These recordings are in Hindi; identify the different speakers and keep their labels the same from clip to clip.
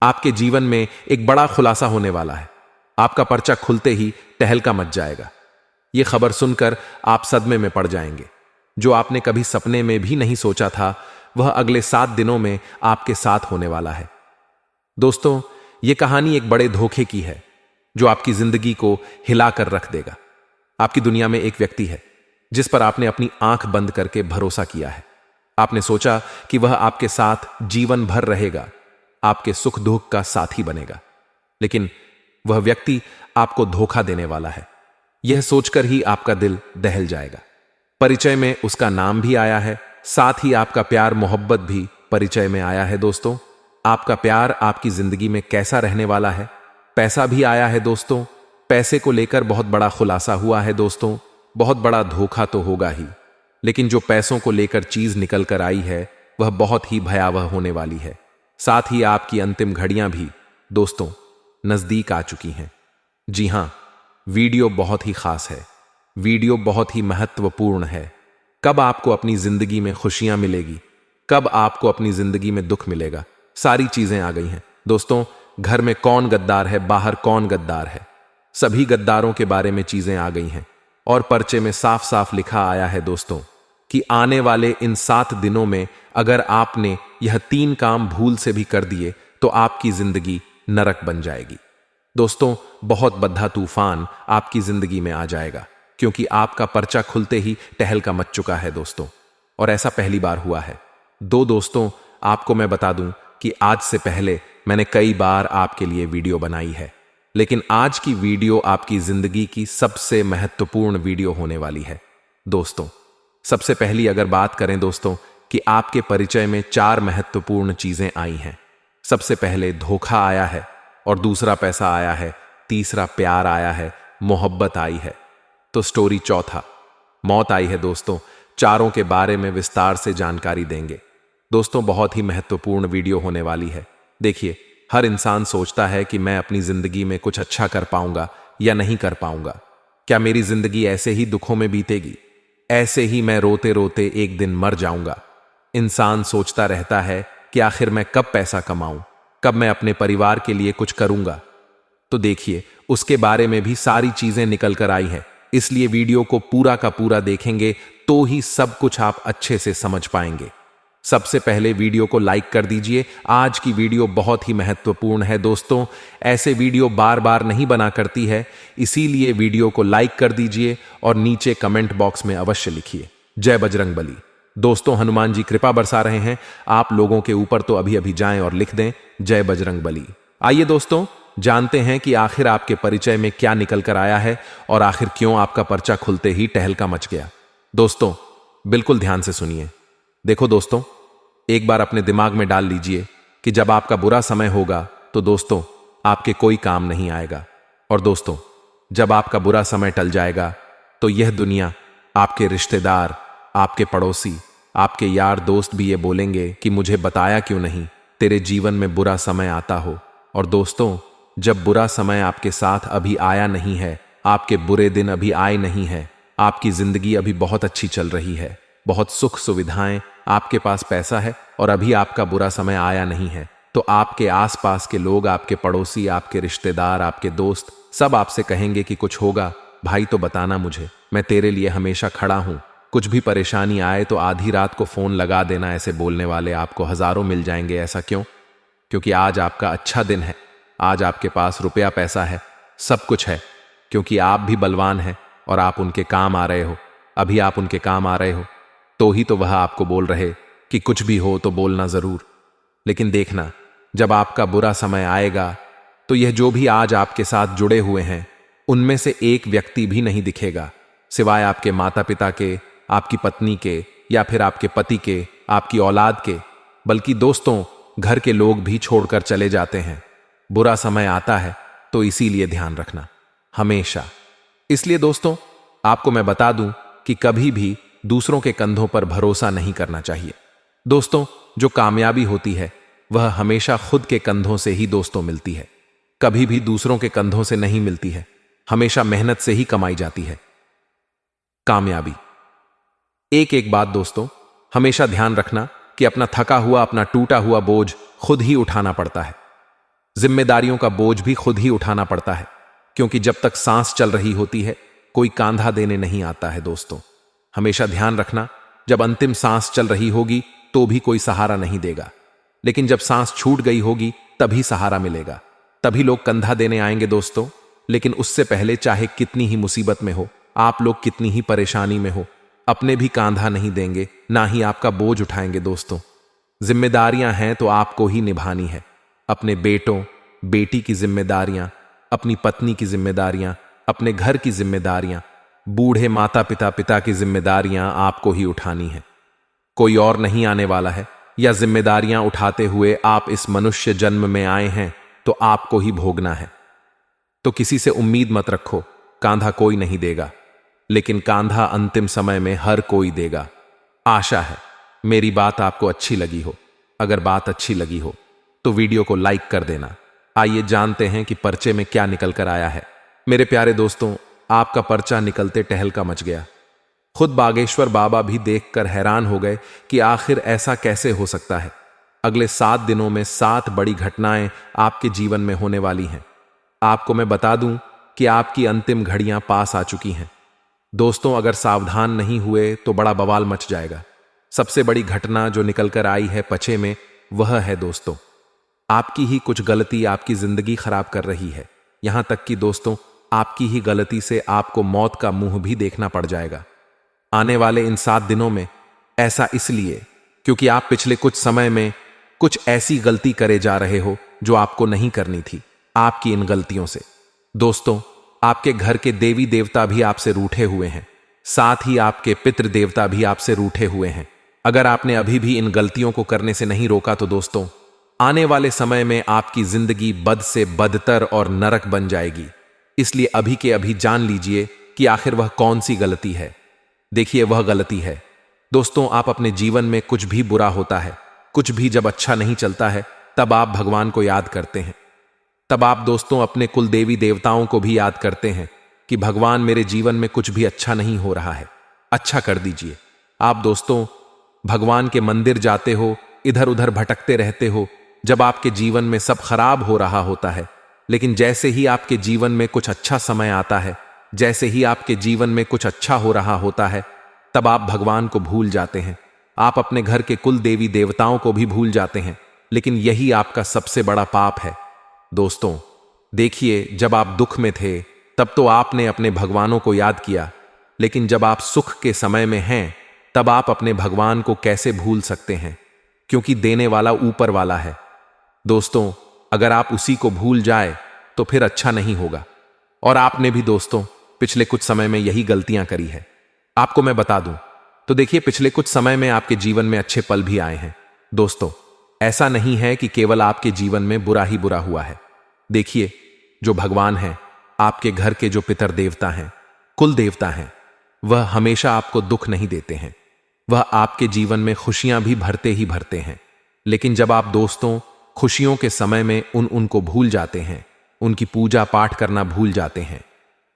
Speaker 1: आपके जीवन में एक बड़ा खुलासा होने वाला है। आपका पर्चा खुलते ही टहलका मच जाएगा। यह खबर सुनकर आप सदमे में पड़ जाएंगे। जो आपने कभी सपने में भी नहीं सोचा था, वह अगले 7 दिनों में आपके साथ होने वाला है। दोस्तों, यह कहानी एक बड़े धोखे की है जो आपकी जिंदगी को हिलाकर रख देगा। आपकी दुनिया में एक व्यक्ति है जिस पर आपने अपनी आंख बंद करके भरोसा किया है। आपने सोचा कि वह आपके साथ जीवन भर रहेगा, आपके सुख दुख का साथी बनेगा, लेकिन वह व्यक्ति आपको धोखा देने वाला है। यह सोचकर ही आपका दिल दहल जाएगा। परिचय में उसका नाम भी आया है, साथ ही आपका प्यार मोहब्बत भी परिचय में आया है। दोस्तों, आपका प्यार आपकी जिंदगी में कैसा रहने वाला है? पैसा भी आया है। दोस्तों, पैसे को लेकर बहुत बड़ा खुलासा हुआ है। दोस्तों, बहुत बड़ा धोखा तो होगा ही, लेकिन जो पैसों को लेकर चीज निकल कर आई है वह बहुत ही भयावह होने वाली है। साथ ही आपकी अंतिम घड़ियां भी दोस्तों नजदीक आ चुकी हैं। जी हां, वीडियो बहुत ही खास है, वीडियो बहुत ही महत्वपूर्ण है। कब आपको अपनी जिंदगी में खुशियां मिलेगी, कब आपको अपनी जिंदगी में दुख मिलेगा, सारी चीजें आ गई हैं। दोस्तों, घर में कौन गद्दार है, बाहर कौन गद्दार है, सभी गद्दारों के बारे में चीजें आ गई हैं। और पर्चे में साफ साफ लिखा आया है दोस्तों कि आने वाले इन 7 दिनों में अगर आपने यह 3 काम भूल से भी कर दिए तो आपकी जिंदगी नरक बन जाएगी। दोस्तों, बहुत बद्दा तूफान आपकी जिंदगी में आ जाएगा, क्योंकि आपका पर्चा खुलते ही टहलका मच चुका है दोस्तों। और ऐसा पहली बार हुआ है। दोस्तों, आपको मैं बता दूं कि आज से पहले मैंने कई बार आपके लिए वीडियो बनाई है, लेकिन आज की वीडियो आपकी जिंदगी की सबसे महत्वपूर्ण वीडियो होने वाली है। दोस्तों, सबसे पहली अगर बात करें दोस्तों कि आपके परिचय में 4 महत्वपूर्ण चीजें आई हैं। सबसे पहले धोखा आया है, और दूसरा पैसा आया है, तीसरा प्यार आया है, मोहब्बत आई है, तो स्टोरी चौथा मौत आई है। दोस्तों, चारों के बारे में विस्तार से जानकारी देंगे। दोस्तों, बहुत ही महत्वपूर्ण वीडियो होने वाली है। देखिए, हर इंसान सोचता है कि मैं अपनी जिंदगी में कुछ अच्छा कर पाऊंगा या नहीं कर पाऊंगा। क्या मेरी जिंदगी ऐसे ही दुखों में बीतेगी, ऐसे ही मैं रोते रोते एक दिन मर जाऊंगा? इंसान सोचता रहता है कि आखिर मैं कब पैसा कमाऊं, कब मैं अपने परिवार के लिए कुछ करूंगा। तो देखिए, उसके बारे में भी सारी चीजें निकल कर आई हैं। इसलिए वीडियो को पूरा का पूरा देखेंगे तो ही सब कुछ आप अच्छे से समझ पाएंगे। सबसे पहले वीडियो को लाइक कर दीजिए। आज की वीडियो बहुत ही महत्वपूर्ण है दोस्तों। ऐसे वीडियो बार बार नहीं बना करती है, इसीलिए वीडियो को लाइक कर दीजिए और नीचे कमेंट बॉक्स में अवश्य लिखिए जय बजरंग बली। दोस्तों, हनुमान जी कृपा बरसा रहे हैं आप लोगों के ऊपर, तो अभी अभी जाएं और लिख दें जय बजरंग बली। आइए दोस्तों, जानते हैं कि आखिर आपके परिचय में क्या निकल कर आया है और आखिर क्यों आपका पर्चा खुलते ही टहलका मच गया। दोस्तों, बिल्कुल ध्यान से सुनिए। देखो दोस्तों, एक बार अपने दिमाग में डाल लीजिए कि जब आपका बुरा समय होगा तो दोस्तों आपके कोई काम नहीं आएगा, और दोस्तों जब आपका बुरा समय टल जाएगा तो यह दुनिया, आपके रिश्तेदार, आपके पड़ोसी, आपके यार दोस्त भी ये बोलेंगे कि मुझे बताया क्यों नहीं, तेरे जीवन में बुरा समय आता हो। और दोस्तों, जब बुरा समय आपके साथ अभी आया नहीं है, आपके बुरे दिन अभी आए नहीं है, आपकी जिंदगी अभी बहुत अच्छी चल रही है, बहुत सुख सुविधाएं, आपके पास पैसा है और अभी आपका बुरा समय आया नहीं है, तो आपके आसपास के लोग, आपके पड़ोसी, आपके रिश्तेदार, आपके दोस्त सब आपसे कहेंगे कि कुछ होगा भाई तो बताना मुझे, मैं तेरे लिए हमेशा खड़ा हूं, कुछ भी परेशानी आए तो आधी रात को फोन लगा देना। ऐसे बोलने वाले आपको हजारों मिल जाएंगे। ऐसा क्यों? क्योंकि आज आपका अच्छा दिन है, आज आपके पास रुपया पैसा है, सब कुछ है, क्योंकि आप भी बलवान हैं और आप उनके काम आ रहे हो। अभी आप उनके काम आ रहे हो तो ही तो वह आपको बोल रहे कि कुछ भी हो तो बोलना जरूर। लेकिन देखना, जब आपका बुरा समय आएगा तो यह जो भी आज आपके साथ जुड़े हुए हैं उनमें से एक व्यक्ति भी नहीं दिखेगा, सिवाय आपके माता पिता के, आपकी पत्नी के, या फिर आपके पति के, आपकी औलाद के। बल्कि दोस्तों, घर के लोग भी छोड़कर चले जाते हैं। बुरा समय आता है तो इसीलिए ध्यान रखना हमेशा। इसलिए दोस्तों, आपको मैं बता दूं कि कभी भी दूसरों के कंधों पर भरोसा नहीं करना चाहिए। दोस्तों, जो कामयाबी होती है वह हमेशा खुद के कंधों से ही दोस्तों मिलती है, कभी भी दूसरों के कंधों से नहीं मिलती है। हमेशा मेहनत से ही कमाई जाती है कामयाबी। एक एक बात दोस्तों, हमेशा ध्यान रखना कि अपना थका हुआ, अपना टूटा हुआ बोझ खुद ही उठाना पड़ता है। जिम्मेदारियों का बोझ भी खुद ही उठाना पड़ता है, क्योंकि जब तक सांस चल रही होती है कोई कांधा देने नहीं आता है। दोस्तों, हमेशा ध्यान रखना, जब अंतिम सांस चल रही होगी तो भी कोई सहारा नहीं देगा, लेकिन जब सांस छूट गई होगी तभी सहारा मिलेगा, तभी लोग कंधा देने आएंगे। दोस्तों, लेकिन उससे पहले चाहे कितनी ही मुसीबत में हो, आप लोग कितनी ही परेशानी में हो, अपने भी कांधा नहीं देंगे, ना ही आपका बोझ उठाएंगे। दोस्तों, जिम्मेदारियां हैं तो आपको ही निभानी है। अपने बेटों बेटी की जिम्मेदारियां, अपनी पत्नी की जिम्मेदारियां, अपने घर की जिम्मेदारियां, बूढ़े माता पिता की जिम्मेदारियां आपको ही उठानी है। कोई और नहीं आने वाला है, या जिम्मेदारियां उठाते हुए आप इस मनुष्य जन्म में आए हैं तो आपको ही भोगना है। तो किसी से उम्मीद मत रखो, कांधा कोई नहीं देगा, लेकिन कांधा अंतिम समय में हर कोई देगा। आशा है मेरी बात आपको अच्छी लगी हो। अगर बात अच्छी लगी हो तो वीडियो को लाइक कर देना। आइए जानते हैं कि पर्चे में क्या निकल कर आया है। मेरे प्यारे दोस्तों, आपका पर्चा निकलते टहलका मच गया। खुद बागेश्वर बाबा भी देखकर हैरान हो गए कि आखिर ऐसा कैसे हो सकता है। अगले 7 दिनों में 7 बड़ी घटनाएं आपके जीवन में होने वाली हैं। आपको मैं बता दूं कि आपकी अंतिम घड़ियां पास आ चुकी हैं। दोस्तों, अगर सावधान नहीं हुए तो बड़ा बवाल मच जाएगा। सबसे बड़ी घटना जो निकलकर आई है पचे में, वह है दोस्तों, आपकी ही कुछ गलती आपकी जिंदगी खराब कर रही है। यहां तक कि दोस्तों, आपकी ही गलती से आपको मौत का मुंह भी देखना पड़ जाएगा आने वाले इन 7 दिनों में। ऐसा इसलिए क्योंकि आप पिछले कुछ समय में कुछ ऐसी गलती करे जा रहे हो जो आपको नहीं करनी थी। आपकी इन गलतियों से दोस्तों, आपके घर के देवी देवता भी आपसे रूठे हुए हैं, साथ ही आपके पितृ देवता भी आपसे रूठे हुए हैं। अगर आपने अभी भी इन गलतियों को करने से नहीं रोका तो दोस्तों, आने वाले समय में आपकी जिंदगी बद से बदतर और नरक बन जाएगी। इसलिए अभी के अभी जान लीजिए कि आखिर वह कौन सी गलती है। देखिए, वह गलती है दोस्तों, आप अपने जीवन में कुछ भी बुरा होता है, कुछ भी जब अच्छा नहीं चलता है, तब आप भगवान को याद करते हैं। तब आप दोस्तों अपने कुल देवी देवताओं को भी याद करते हैं कि भगवान, मेरे जीवन में कुछ भी अच्छा नहीं हो रहा है, अच्छा कर दीजिए। आप दोस्तों भगवान के मंदिर जाते हो, इधर उधर भटकते रहते हो, जब आपके जीवन में सब खराब हो रहा होता है, लेकिन जैसे ही आपके जीवन में कुछ अच्छा समय आता है, जैसे ही आपके जीवन में कुछ अच्छा हो रहा होता है, तब आप भगवान को भूल जाते हैं। आप अपने घर के कुल देवी देवताओं को भी भूल जाते हैं, लेकिन यही आपका सबसे बड़ा पाप है। दोस्तों देखिए, जब आप दुख में थे तब तो आपने अपने भगवानों को याद किया, लेकिन जब आप सुख के समय में हैं तब आप अपने भगवान को कैसे भूल सकते हैं, क्योंकि देने वाला ऊपर वाला है। दोस्तों, अगर आप उसी को भूल जाए तो फिर अच्छा नहीं होगा। और आपने भी दोस्तों पिछले कुछ समय में यही गलतियां करी है। आपको मैं बता दूं तो देखिए, पिछले कुछ समय में आपके जीवन में अच्छे पल भी आए हैं। दोस्तों, ऐसा नहीं है कि केवल आपके जीवन में बुरा ही बुरा हुआ है। देखिए, जो भगवान हैं, आपके घर के जो पितर देवता हैं, कुल देवता हैं, वह हमेशा आपको दुख नहीं देते हैं। वह आपके जीवन में खुशियां भी भरते ही भरते हैं। लेकिन जब आप दोस्तों खुशियों के समय में उनको भूल जाते हैं, उनकी पूजा पाठ करना भूल जाते हैं,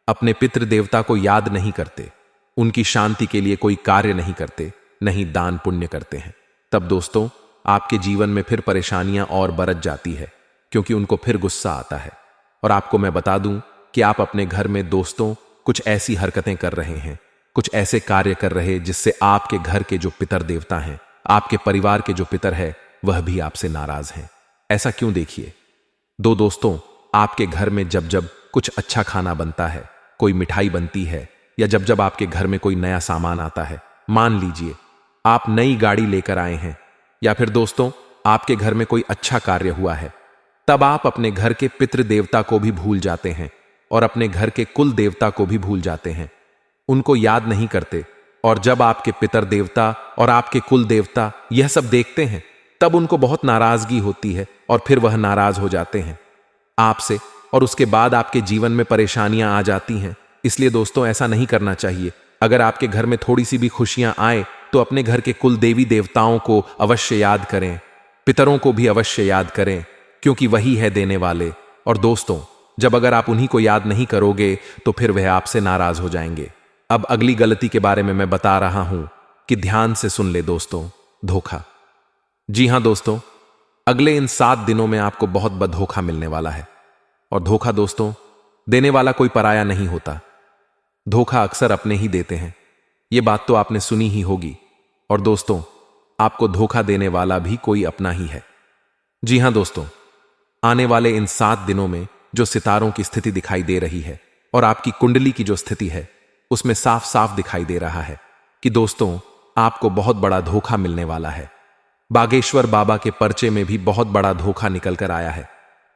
Speaker 1: अपने पितृ देवता को याद नहीं करते, उनकी शांति के लिए कोई कार्य नहीं करते, नहीं दान पुण्य करते हैं, तब दोस्तों आपके जीवन में फिर परेशानियां और बरत जाती है, क्योंकि उनको फिर गुस्सा आता है। और आपको मैं बता दूं कि आप अपने घर में दोस्तों कुछ ऐसी हरकतें कर रहे हैं, कुछ ऐसे कार्य कर रहे जिससे आपके घर के जो पितर देवता हैं, आपके परिवार के जो पितर है, वह भी आपसे नाराज हैं। ऐसा क्यों? देखिए दोस्तों, आपके घर में जब जब कुछ अच्छा खाना बनता है, कोई मिठाई बनती है, या जब जब आपके घर में कोई नया सामान आता है, मान लीजिए आप नई गाड़ी लेकर आए हैं, या फिर दोस्तों आपके घर में कोई अच्छा कार्य हुआ है, तब आप अपने घर के पितृ देवता को भी भूल जाते हैं और अपने घर के कुल देवता को भी भूल जाते हैं, उनको याद नहीं करते। और जब आपके पितर देवता और आपके कुल देवता यह सब देखते हैं, तब उनको बहुत नाराजगी होती है और फिर वह नाराज हो जाते हैं आपसे, और उसके बाद आपके जीवन में परेशानियां आ जाती हैं। इसलिए दोस्तों ऐसा नहीं करना चाहिए। अगर आपके घर में थोड़ी सी भी खुशियां आए तो अपने घर के कुल देवी देवताओं को अवश्य याद करें, पितरों को भी अवश्य याद करें, क्योंकि वही है देने वाले। और दोस्तों जब अगर आप उन्हीं को याद नहीं करोगे तो फिर वह आपसे नाराज हो जाएंगे। अब अगली गलती के बारे में मैं बता रहा हूं कि ध्यान से सुन ले दोस्तों, धोखा। जी हां दोस्तों, अगले इन 7 दिनों में आपको बहुत बड़ा धोखा मिलने वाला है। और धोखा दोस्तों, देने वाला कोई पराया नहीं होता। धोखा अक्सर अपने ही देते हैं। यह बात तो आपने सुनी ही होगी। और दोस्तों, आपको धोखा देने वाला भी कोई अपना ही है। जी हां दोस्तों, आने वाले इन 7 दिनों में जो सितारों की स्थिति दिखाई दे रही है और आपकी कुंडली की जो स्थिति है, उसमें साफ साफ दिखाई दे रहा है कि दोस्तों, आपको बहुत बड़ा धोखा मिलने वाला है। बागेश्वर बाबा के पर्चे में भी बहुत बड़ा धोखा निकल कर आया है।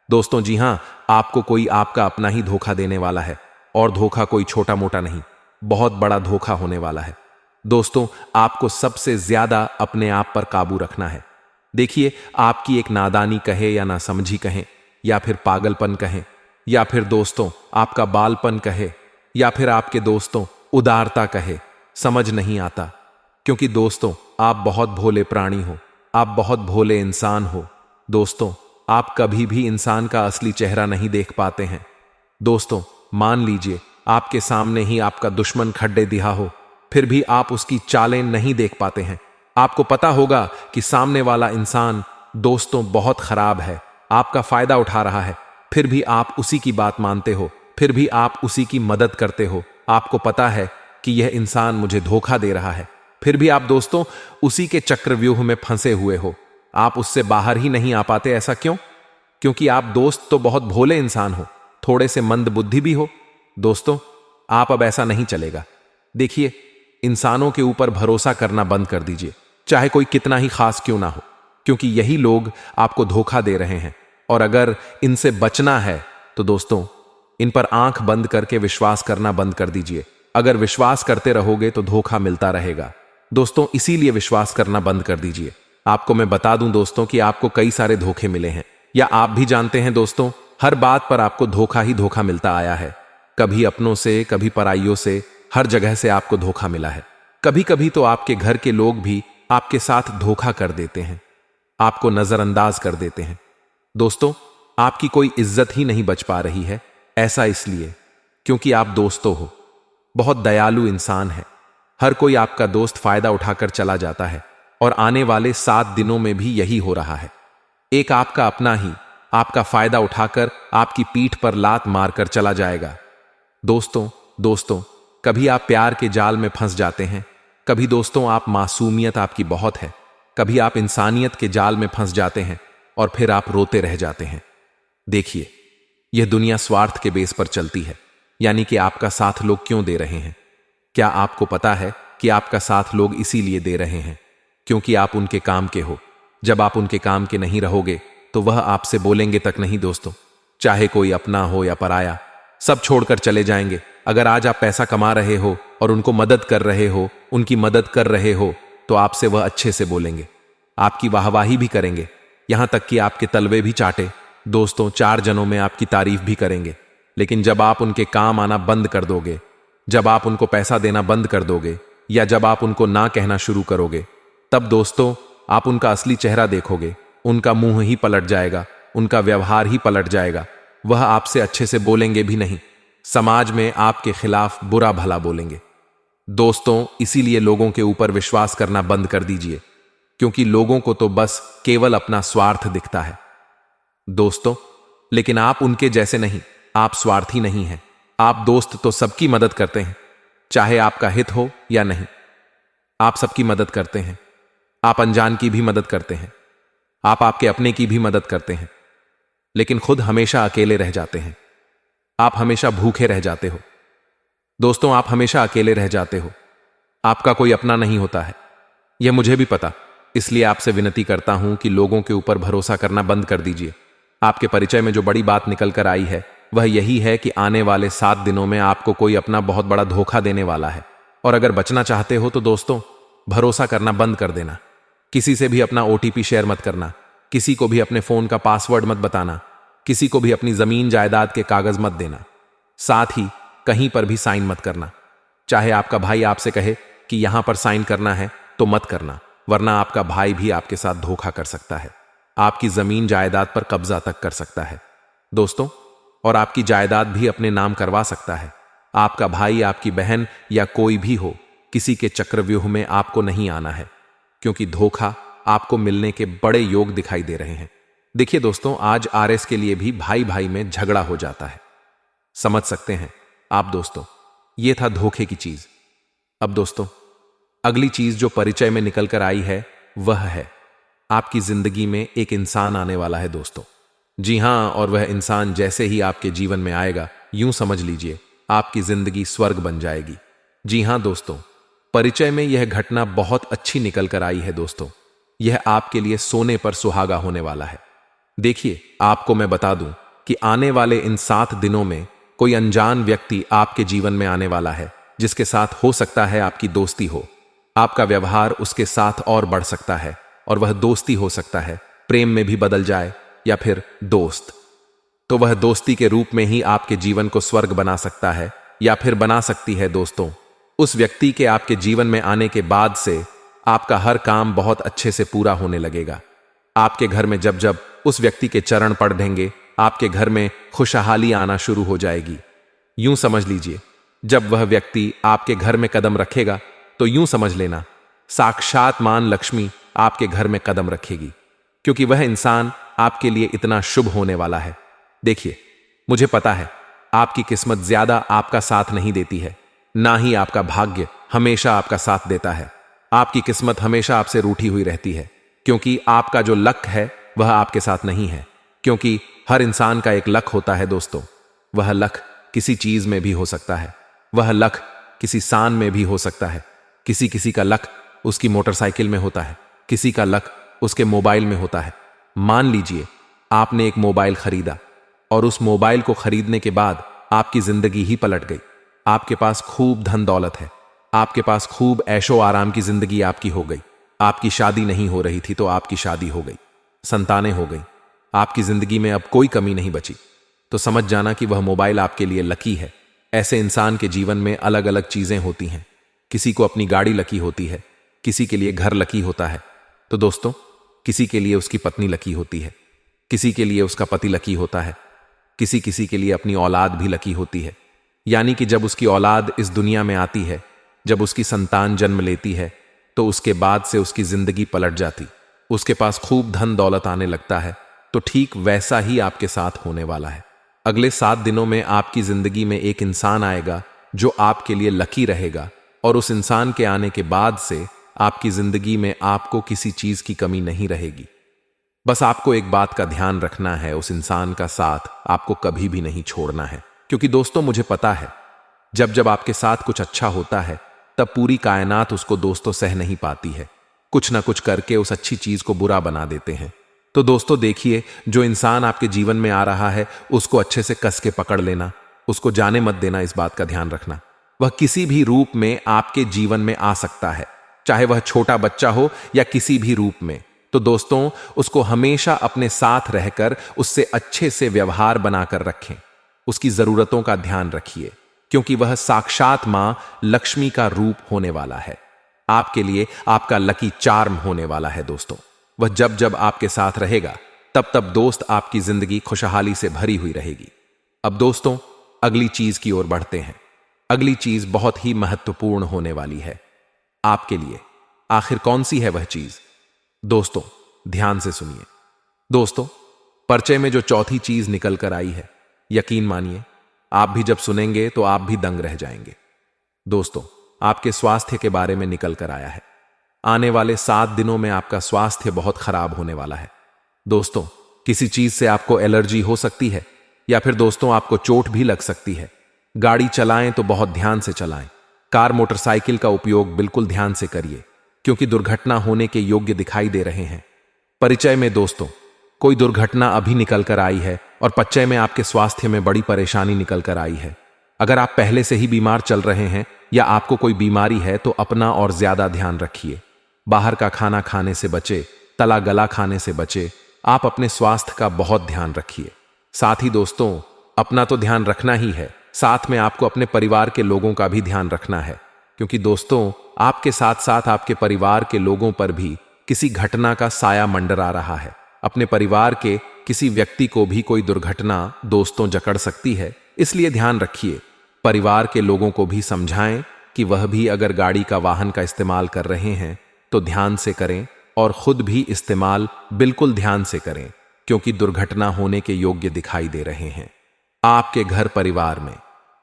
Speaker 1: दोस्तों जी हां, आपको कोई आपका अपना ही धोखा देने वाला है। और धोखा कोई छोटा मोटा नहीं, बहुत बड़ा धोखा होने वाला है। दोस्तों, आपको सबसे ज्यादा अपने आप पर काबू रखना है। देखिए, आपकी एक नादानी कहे या ना समझी कहें, या फिर पागलपन कहें, या फिर दोस्तों आपका बालपन कहे, या फिर आपके दोस्तों उदारता कहे, समझ नहीं आता। क्योंकि दोस्तों, आप बहुत भोले प्राणी हो, आप बहुत भोले इंसान हो। दोस्तों, आप कभी भी इंसान का असली चेहरा नहीं देख पाते हैं। दोस्तों, मान लीजिए आपके सामने ही आपका दुश्मन खड्डे दिया हो, फिर भी आप उसकी चालें नहीं देख पाते हैं। आपको पता होगा कि सामने वाला इंसान दोस्तों बहुत खराब है, आपका फायदा उठा रहा है, फिर भी आप उसी की बात मानते हो, फिर भी आप उसी की मदद करते हो। आपको पता है कि यह इंसान मुझे धोखा दे रहा है, फिर भी आप दोस्तों उसी के चक्रव्यूह में फंसे हुए हो। आप उससे बाहर ही नहीं आ पाते। ऐसा क्यों? क्योंकि आप दोस्त तो बहुत भोले इंसान हो, थोड़े से मंद बुद्धि भी हो। दोस्तों, आप अब ऐसा नहीं चलेगा। देखिए, इंसानों के ऊपर भरोसा करना बंद कर दीजिए, चाहे कोई कितना ही खास क्यों ना हो, क्योंकि यही लोग आपको धोखा दे रहे हैं। और अगर इनसे बचना है तो दोस्तों, इन पर आंख बंद करके विश्वास करना बंद कर दीजिए। अगर विश्वास करते रहोगे तो धोखा मिलता रहेगा। दोस्तों, इसीलिए विश्वास करना बंद कर दीजिए। आपको मैं बता दूं दोस्तों कि आपको कई सारे धोखे मिले हैं, या आप भी जानते हैं दोस्तों, हर बात पर आपको धोखा ही धोखा मिलता आया है। कभी अपनों से, कभी पराइयों से, हर जगह से आपको धोखा मिला है। कभी कभी तो आपके घर के लोग भी आपके साथ धोखा कर देते हैं, आपको नजरअंदाज कर देते हैं। दोस्तों, आपकी कोई इज्जत ही नहीं बच पा रही है। ऐसा इसलिए क्योंकि आप दोस्तों हो, बहुत दयालु इंसान है। हर कोई आपका दोस्त फायदा उठाकर चला जाता है, और आने वाले 7 दिनों में भी यही हो रहा है। एक आपका अपना ही आपका फायदा उठाकर आपकी पीठ पर लात मारकर चला जाएगा। दोस्तों, कभी आप प्यार के जाल में फंस जाते हैं, कभी दोस्तों आप मासूमियत आपकी बहुत है, कभी आप इंसानियत के जाल में फंस जाते हैं और फिर आप रोते रह जाते हैं। देखिए, यह दुनिया स्वार्थ के बेस पर चलती है, यानी कि आपका साथ लोग क्यों दे रहे हैं? क्या आपको पता है कि आपका साथ लोग इसीलिए दे रहे हैं क्योंकि आप उनके काम के हो? जब आप उनके काम के नहीं रहोगे तो वह आपसे बोलेंगे तक नहीं दोस्तों, चाहे कोई अपना हो या पराया, सब छोड़कर चले जाएंगे। अगर आज आप पैसा कमा रहे हो और उनको मदद कर रहे हो, उनकी मदद कर रहे हो, तो आपसे वह अच्छे से बोलेंगे, आपकी वाहवाही भी करेंगे, यहां तक कि आपके तलवे भी चाटे। दोस्तों, 4 जनों में आपकी तारीफ भी करेंगे। लेकिन जब आप उनके काम आना बंद कर दोगे, जब आप उनको पैसा देना बंद कर दोगे, या जब आप उनको ना कहना शुरू करोगे, तब दोस्तों आप उनका असली चेहरा देखोगे। उनका मुंह ही पलट जाएगा, उनका व्यवहार ही पलट जाएगा। वह आपसे अच्छे से बोलेंगे भी नहीं, समाज में आपके खिलाफ बुरा भला बोलेंगे। दोस्तों, इसीलिए लोगों के ऊपर विश्वास करना बंद कर दीजिए, क्योंकि लोगों को तो बस केवल अपना स्वार्थ दिखता है। दोस्तों, लेकिन आप उनके जैसे नहीं, आप स्वार्थी नहीं हैं। आप दोस्त तो सबकी मदद करते हैं, चाहे आपका हित हो या नहीं। आप सबकी मदद करते हैं, आप अनजान की भी मदद करते हैं, आप आपके अपने की भी मदद करते हैं, लेकिन खुद हमेशा अकेले रह जाते हैं। आप हमेशा भूखे रह जाते हो। दोस्तों, आप हमेशा अकेले रह जाते हो, आपका कोई अपना नहीं होता है। यह मुझे भी पता, इसलिए आपसे विनती करता हूं कि लोगों के ऊपर भरोसा करना बंद कर दीजिए। आपके परिचय में जो बड़ी बात निकल कर आई है वह यही है कि आने वाले 7 दिनों में आपको कोई अपना बहुत बड़ा धोखा देने वाला है। और अगर बचना चाहते हो तो दोस्तों, भरोसा करना बंद कर देना। किसी से भी अपना OTP शेयर मत करना, किसी को भी अपने फोन का पासवर्ड मत बताना, किसी को भी अपनी जमीन जायदाद के कागज मत देना, साथ ही कहीं पर भी साइन मत करना। चाहे आपका भाई आपसे कहे कि यहां पर साइन करना है तो मत करना, वरना आपका भाई भी आपके साथ धोखा कर सकता है, आपकी जमीन जायदाद पर कब्जा तक कर सकता है दोस्तों, और आपकी जायदाद भी अपने नाम करवा सकता है। आपका भाई, आपकी बहन या कोई भी हो, किसी के चक्रव्यूह में आपको नहीं आना है, क्योंकि धोखा आपको मिलने के बड़े योग दिखाई दे रहे हैं। देखिए दोस्तों, आज आरएस के लिए भी भाई भाई में झगड़ा हो जाता है। समझ सकते हैं आप दोस्तों, ये था धोखे की चीज। अब दोस्तों, अगली चीज जो परिचय में निकल कर आई है वह है आपकी जिंदगी में एक इंसान आने वाला है दोस्तों। जी हां, और वह इंसान जैसे ही आपके जीवन में आएगा, यूं समझ लीजिए आपकी जिंदगी स्वर्ग बन जाएगी। जी हां दोस्तों, परिचय में यह घटना बहुत अच्छी निकल कर आई है दोस्तों। यह आपके लिए सोने पर सुहागा होने वाला है। देखिए, आपको मैं बता दूं कि आने वाले इन 7 दिनों में कोई अनजान व्यक्ति आपके जीवन में आने वाला है, जिसके साथ हो सकता है आपकी दोस्ती हो। आपका व्यवहार उसके साथ और बढ़ सकता है, और वह दोस्ती हो सकता है प्रेम में भी बदल जाए, या फिर दोस्त। तो वह दोस्ती के रूप में ही आपके जीवन को स्वर्ग बना सकता है, या फिर बना सकती है दोस्तों। उस व्यक्ति के आपके जीवन में आने के बाद से आपका हर काम बहुत अच्छे से पूरा होने लगेगा। आपके घर में जब जब उस व्यक्ति के चरण पड़ेंगे, आपके घर में खुशहाली आना शुरू हो जाएगी। यूं समझ लीजिए, जब वह व्यक्ति आपके घर में कदम रखेगा तो यूं समझ लेना साक्षात मां लक्ष्मी आपके घर में कदम रखेगी, क्योंकि वह इंसान आपके लिए इतना शुभ होने वाला है। देखिए, मुझे पता है आपकी किस्मत ज्यादा आपका साथ नहीं देती है, ना ही आपका भाग्य हमेशा आपका साथ देता है। आपकी किस्मत हमेशा आपसे रूठी हुई रहती है, क्योंकि आपका जो लक है वह आपके साथ नहीं है। क्योंकि हर इंसान का एक लक होता है दोस्तों। वह लक किसी चीज में भी हो सकता है, वह लक किसी शान में भी हो सकता है। किसी किसी का लक उसकी मोटरसाइकिल में होता है, किसी का लक उसके मोबाइल में होता है। मान लीजिए आपने एक मोबाइल खरीदा, और उस मोबाइल को खरीदने के बाद आपकी जिंदगी ही पलट गई। आपके पास खूब धन दौलत है, आपके पास खूब ऐशो आराम की जिंदगी आपकी हो गई। आपकी शादी नहीं हो रही थी तो आपकी शादी हो गई, संतानें हो गई, आपकी जिंदगी में अब कोई कमी नहीं बची। तो समझ जाना कि वह मोबाइल आपके लिए लकी है। ऐसे इंसान के जीवन में अलग अलग चीजें होती हैं। किसी को अपनी गाड़ी लकी होती है, किसी के लिए घर लकी होता है, तो दोस्तों किसी के लिए उसकी पत्नी लकी होती है, किसी के लिए उसका पति लकी होता है, किसी किसी के लिए अपनी औलाद भी लकी होती है। यानी कि जब उसकी औलाद इस दुनिया में आती है, जब उसकी संतान जन्म लेती है, तो उसके बाद से उसकी जिंदगी पलट जाती, उसके पास खूब धन दौलत आने लगता है। तो ठीक वैसा ही आपके साथ होने वाला है। अगले 7 दिनों में आपकी जिंदगी में एक इंसान आएगा जो आपके लिए लकी रहेगा, और उस इंसान के आने के बाद से आपकी जिंदगी में आपको किसी चीज की कमी नहीं रहेगी। बस आपको एक बात का ध्यान रखना है, उस इंसान का साथ आपको कभी भी नहीं छोड़ना है। क्योंकि दोस्तों मुझे पता है, जब जब आपके साथ कुछ अच्छा होता है तब पूरी कायनात उसको दोस्तों सह नहीं पाती है। कुछ ना कुछ करके उस अच्छी चीज को बुरा बना देते हैं। तो दोस्तों देखिए, जो इंसान आपके जीवन में आ रहा है उसको अच्छे से कस के पकड़ लेना, उसको जाने मत देना। इस बात का ध्यान रखना, वह किसी भी रूप में आपके जीवन में आ सकता है, चाहे वह छोटा बच्चा हो या किसी भी रूप में। तो दोस्तों उसको हमेशा अपने साथ रहकर उससे अच्छे से व्यवहार बनाकर रखें, उसकी जरूरतों का ध्यान रखिए, क्योंकि वह साक्षात मां लक्ष्मी का रूप होने वाला है। आपके लिए आपका लकी चार्म होने वाला है दोस्तों। वह जब जब आपके साथ रहेगा तब तब दोस्त आपकी जिंदगी खुशहाली से भरी हुई रहेगी। अब दोस्तों अगली चीज की ओर बढ़ते हैं। अगली चीज बहुत ही महत्वपूर्ण होने वाली है आपके लिए। आखिर कौन सी है वह चीज? दोस्तों ध्यान से सुनिए। दोस्तों, परिचय में जो चौथी चीज निकल कर आई है, यकीन मानिए आप भी जब सुनेंगे तो आप भी दंग रह जाएंगे। दोस्तों, आपके स्वास्थ्य के बारे में निकल कर आया है। आने वाले 7 दिनों में आपका स्वास्थ्य बहुत खराब होने वाला है। दोस्तों, किसी चीज से आपको एलर्जी हो सकती है, या फिर दोस्तों आपको चोट भी लग सकती है। गाड़ी चलाएं तो बहुत ध्यान से चलाएं। कार मोटरसाइकिल का उपयोग बिल्कुल ध्यान से करिए, क्योंकि दुर्घटना होने के योग्य दिखाई दे रहे हैं। परिचय में दोस्तों कोई दुर्घटना अभी निकल कर आई है, और परिचय में आपके स्वास्थ्य में बड़ी परेशानी निकल कर आई है। अगर आप पहले से ही बीमार चल रहे हैं या आपको कोई बीमारी है तो अपना और ज्यादा ध्यान रखिए। बाहर का खाना खाने से बचे, तला गला खाने से बचे। आप अपने स्वास्थ्य का बहुत ध्यान रखिए। साथ ही दोस्तों अपना तो ध्यान रखना ही है, साथ में आपको अपने परिवार के लोगों का भी ध्यान रखना है, क्योंकि दोस्तों आपके साथ साथ आपके परिवार के लोगों पर भी किसी घटना का साया मंडरा रहा है। अपने परिवार के किसी व्यक्ति को भी कोई दुर्घटना दोस्तों जकड़ सकती है, इसलिए ध्यान रखिए। परिवार के लोगों को भी समझाएं कि वह भी अगर गाड़ी का वाहन का इस्तेमाल कर रहे हैं तो ध्यान से करें, और खुद भी इस्तेमाल बिल्कुल ध्यान से करें। क्योंकि दुर्घटना होने के योग्य दिखाई दे रहे हैं आपके घर परिवार में।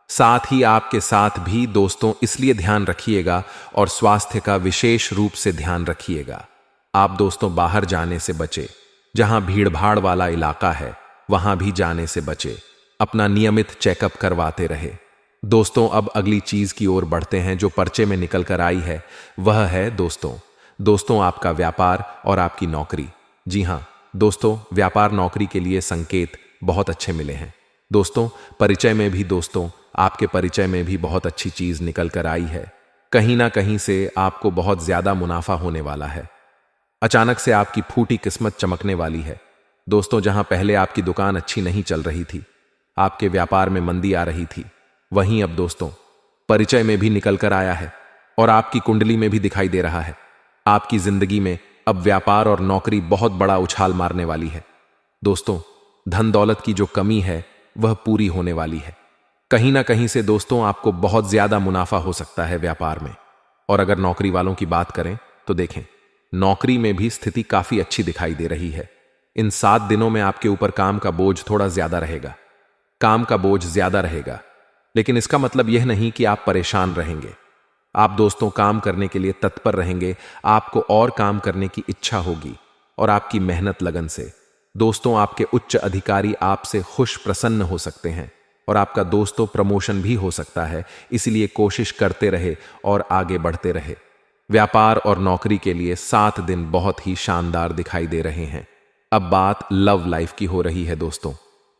Speaker 1: साथ ही आपके साथ भी दोस्तों, इसलिए ध्यान रखिएगा और स्वास्थ्य का विशेष रूप से ध्यान रखिएगा। आप दोस्तों बाहर जाने से बचे, जहां भीड़भाड़ वाला इलाका है वहां भी जाने से बचे। अपना नियमित चेकअप करवाते रहे। दोस्तों अब अगली चीज की ओर बढ़ते हैं जो पर्चे में निकल कर आई है, वह है दोस्तों आपका व्यापार और आपकी नौकरी। जी हां दोस्तों, व्यापार नौकरी के लिए संकेत बहुत अच्छे मिले हैं। दोस्तों परिचय में भी आपके परिचय में भी बहुत अच्छी चीज निकल कर आई है। कहीं ना कहीं से आपको बहुत ज्यादा मुनाफा होने वाला है। अचानक से आपकी फूटी किस्मत चमकने वाली है। दोस्तों जहां पहले आपकी दुकान अच्छी नहीं चल रही थी, आपके व्यापार में मंदी आ रही थी, वहीं अब दोस्तों परिचय में भी निकल कर आया है और आपकी कुंडली में भी दिखाई दे रहा है। आपकी जिंदगी में अब व्यापार और नौकरी बहुत बड़ा उछाल मारने वाली है। दोस्तों धन दौलत की जो कमी है वह पूरी होने वाली है। कहीं ना कहीं से दोस्तों आपको बहुत ज्यादा मुनाफा हो सकता है व्यापार में। और अगर नौकरी वालों की बात करें तो देखें, नौकरी में भी स्थिति काफी अच्छी दिखाई दे रही है। इन 7 दिनों में आपके ऊपर काम का बोझ थोड़ा ज्यादा रहेगा। काम का बोझ ज्यादा रहेगा, लेकिन इसका मतलब यह नहीं कि आप परेशान रहेंगे। आप दोस्तों काम करने के लिए तत्पर रहेंगे। आपको और काम करने की इच्छा होगी और आपकी मेहनत लगन से दोस्तों आपके उच्च अधिकारी आपसे खुश प्रसन्न हो सकते हैं और आपका दोस्तों प्रमोशन भी हो सकता है। इसलिए कोशिश करते रहे और आगे बढ़ते रहे। व्यापार और नौकरी के लिए 7 दिन बहुत ही शानदार दिखाई दे रहे हैं। अब बात लव लाइफ की हो रही है दोस्तों,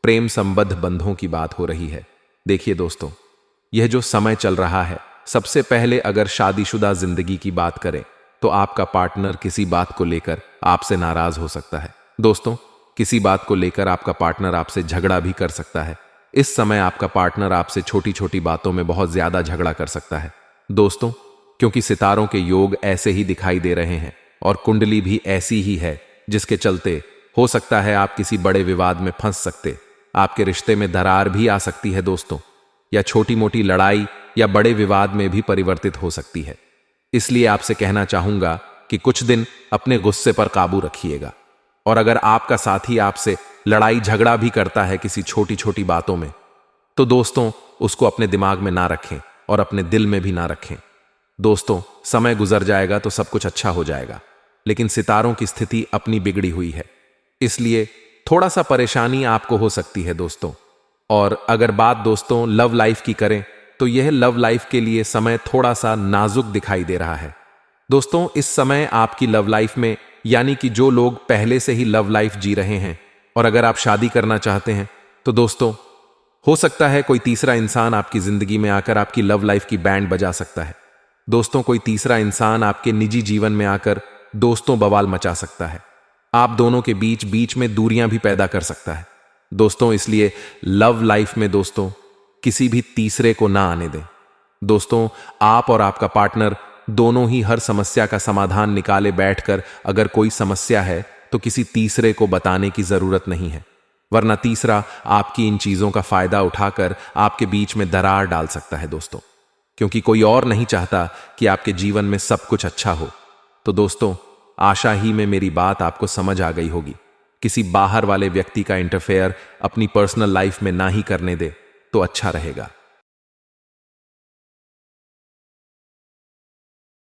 Speaker 1: प्रेम संबद्ध बंधों की बात हो रही है। देखिए दोस्तों, यह जो समय चल रहा है, सबसे पहले अगर शादीशुदा जिंदगी की बात करें तो आपका पार्टनर किसी बात को लेकर आपसे नाराज हो सकता है। दोस्तों किसी बात को लेकर आपका पार्टनर आपसे झगड़ा भी कर सकता है। इस समय आपका पार्टनर आपसे छोटी छोटी बातों में बहुत ज्यादा झगड़ा कर सकता है। दोस्तों क्योंकि सितारों के योग ऐसे ही दिखाई दे रहे हैं और कुंडली भी ऐसी ही है, जिसके चलते हो सकता है आप किसी बड़े विवाद में फंस सकते। आपके रिश्ते में दरार भी आ सकती है दोस्तों, या छोटी मोटी लड़ाई या बड़े विवाद में भी परिवर्तित हो सकती है। इसलिए आपसे कहना चाहूंगा कि कुछ दिन अपने गुस्से पर काबू रखिएगा। और अगर आपका साथी आपसे लड़ाई झगड़ा भी करता है किसी छोटी छोटी बातों में, तो दोस्तों उसको अपने दिमाग में ना रखें और अपने दिल में भी ना रखें। दोस्तों समय गुजर जाएगा तो सब कुछ अच्छा हो जाएगा, लेकिन सितारों की स्थिति अपनी बिगड़ी हुई है, इसलिए थोड़ा सा परेशानी आपको हो सकती है दोस्तों। और अगर बात दोस्तों लव लाइफ की करें तो यह लव लाइफ के लिए समय थोड़ा सा नाजुक दिखाई दे रहा है। दोस्तों इस समय आपकी लव लाइफ में, यानी कि जो लोग पहले से ही लव लाइफ जी रहे हैं और अगर आप शादी करना चाहते हैं, तो दोस्तों हो सकता है कोई तीसरा इंसान आपकी जिंदगी में आकर आपकी लव लाइफ की बैंड बजा सकता है। दोस्तों कोई तीसरा इंसान आपके निजी जीवन में आकर दोस्तों बवाल मचा सकता है। आप दोनों के बीच में दूरियां भी पैदा कर सकता है दोस्तों। इसलिए लव लाइफ में दोस्तों किसी भी तीसरे को ना आने दें। दोस्तों आप और आपका पार्टनर दोनों ही हर समस्या का समाधान निकाले बैठकर अगर कोई समस्या है तो किसी तीसरे को बताने की जरूरत नहीं है, वरना तीसरा आपकी इन चीजों का फायदा उठाकर आपके बीच में दरार डाल सकता है दोस्तों, क्योंकि कोई और नहीं चाहता कि आपके जीवन में सब कुछ अच्छा हो। तो दोस्तों आशा ही में मेरी बात आपको समझ आ गई होगी। किसी बाहर वाले व्यक्ति का इंटरफेयर अपनी पर्सनल लाइफ में ना ही करने दे तो अच्छा रहेगा।